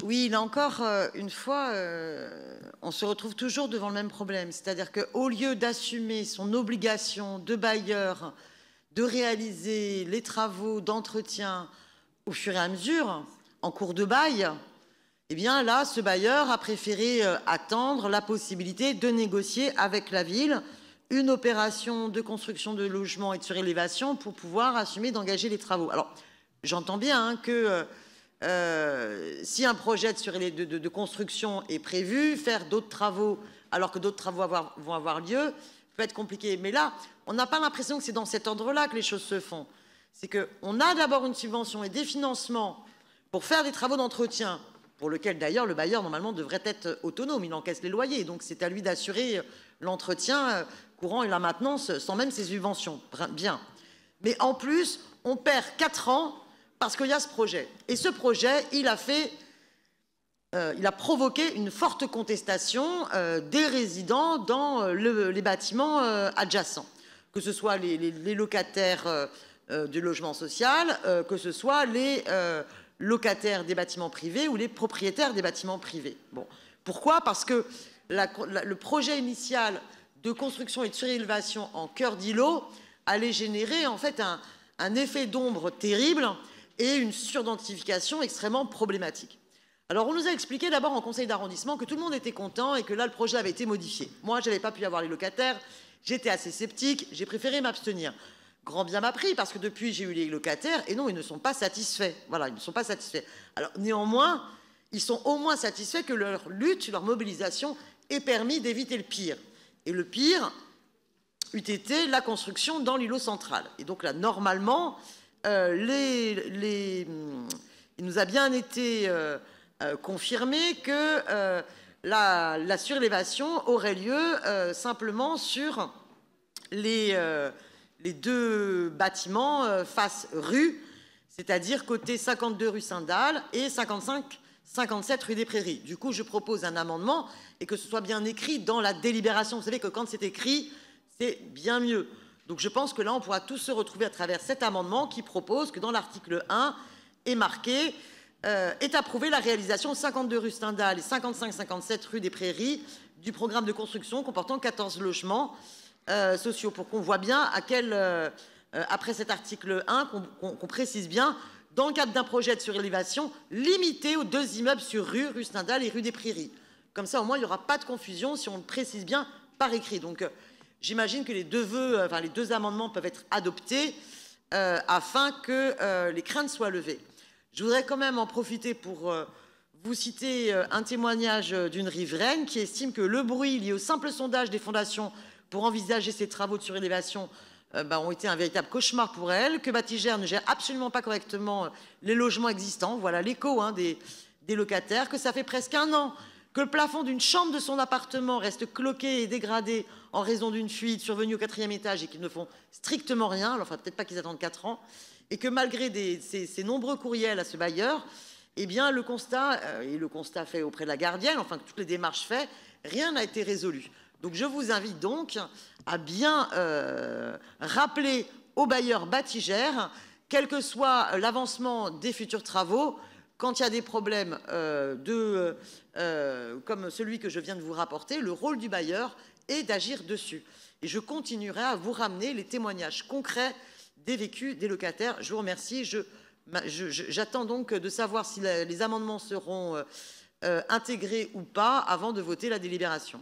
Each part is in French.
Oui, là encore, une fois, on se retrouve toujours devant le même problème. C'est-à-dire qu'au lieu d'assumer son obligation de bailleur de réaliser les travaux d'entretien au fur et à mesure, en cours de bail, eh bien là, ce bailleur a préféré attendre la possibilité de négocier avec la ville une opération de construction de logements et de surélévation pour pouvoir assumer d'engager les travaux. Alors, j'entends bien hein, que si un projet de construction est prévu, faire d'autres travaux alors que d'autres travaux vont avoir lieu peut être compliqué. Mais là, on n'a pas l'impression que c'est dans cet ordre-là que les choses se font. C'est qu'on a d'abord une subvention et des financements pour faire des travaux d'entretien, pour lesquels d'ailleurs le bailleur normalement devrait être autonome, il encaisse les loyers, donc c'est à lui d'assurer l'entretien courant et la maintenance sans même ses subventions. Bien. Mais en plus, on perd 4 ans parce qu'il y a ce projet. Et ce projet, il a provoqué une forte contestation des résidents dans les bâtiments adjacents, que ce soit les locataires du logement social, que ce soit les locataires des bâtiments privés ou les propriétaires des bâtiments privés. Bon. Pourquoi? Parce que le projet initial de construction et de surélévation en cœur d'îlot allait générer en fait un effet d'ombre terrible et une surdensification extrêmement problématique. Alors, on nous a expliqué d'abord en conseil d'arrondissement que tout le monde était content et que là, le projet avait été modifié. Moi, je n'avais pas pu avoir les locataires, j'étais assez sceptique, j'ai préféré m'abstenir. Grand bien m'a pris, parce que depuis, j'ai eu les locataires, et non, ils ne sont pas satisfaits. Voilà, ils ne sont pas satisfaits. Alors, néanmoins, ils sont au moins satisfaits que leur lutte, leur mobilisation ait permis d'éviter le pire. Et le pire eût été la construction dans l'îlot central. Et donc là, normalement, il nous a bien été confirmé que la surélévation aurait lieu simplement sur les 2 bâtiments face rue, c'est-à-dire côté 52 rue Saint-Dal et 55-57 rue des Prairies. Du coup, je propose un amendement et que ce soit bien écrit dans la délibération. Vous savez que quand c'est écrit, c'est bien mieux. Donc je pense que là, on pourra tous se retrouver à travers cet amendement qui propose que dans l'article 1 est marqué est approuvée la réalisation 52 rue Stendhal et 55-57 rue des Prairies du programme de construction comportant 14 logements sociaux, pour qu'on voit bien à quel, après cet article 1, qu'on précise bien, dans le cadre d'un projet de surélévation limité aux 2 immeubles sur rue Stendhal et rue des Prairies. Comme ça, au moins, il n'y aura pas de confusion si on le précise bien par écrit. Donc, j'imagine que les 2 amendements peuvent être adoptés afin que les craintes soient levées. Je voudrais quand même en profiter pour vous citer un témoignage d'une riveraine qui estime que le bruit lié au simple sondage des fondations pour envisager ces travaux de surélévation ont été un véritable cauchemar pour elle, que Batigère ne gère absolument pas correctement les logements existants, voilà l'écho hein, des locataires, que ça fait presque 1 an que le plafond d'une chambre de son appartement reste cloqué et dégradé en raison d'une fuite survenue au 4e étage et qu'ils ne font strictement rien, alors enfin peut-être pas qu'ils attendent 4 ans, et que malgré ces nombreux courriels à ce bailleur, eh bien le constat fait auprès de la gardienne, enfin que toutes les démarches faites, rien n'a été résolu. Donc je vous invite donc à bien rappeler aux bailleurs Batigère, quel que soit l'avancement des futurs travaux, quand il y a des problèmes comme celui que je viens de vous rapporter, le rôle du bailleur est d'agir dessus. Et je continuerai à vous ramener les témoignages concrets des vécus des locataires. Je vous remercie. J'attends donc de savoir si les amendements seront intégrés ou pas avant de voter la délibération.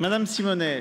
Madame Simonet.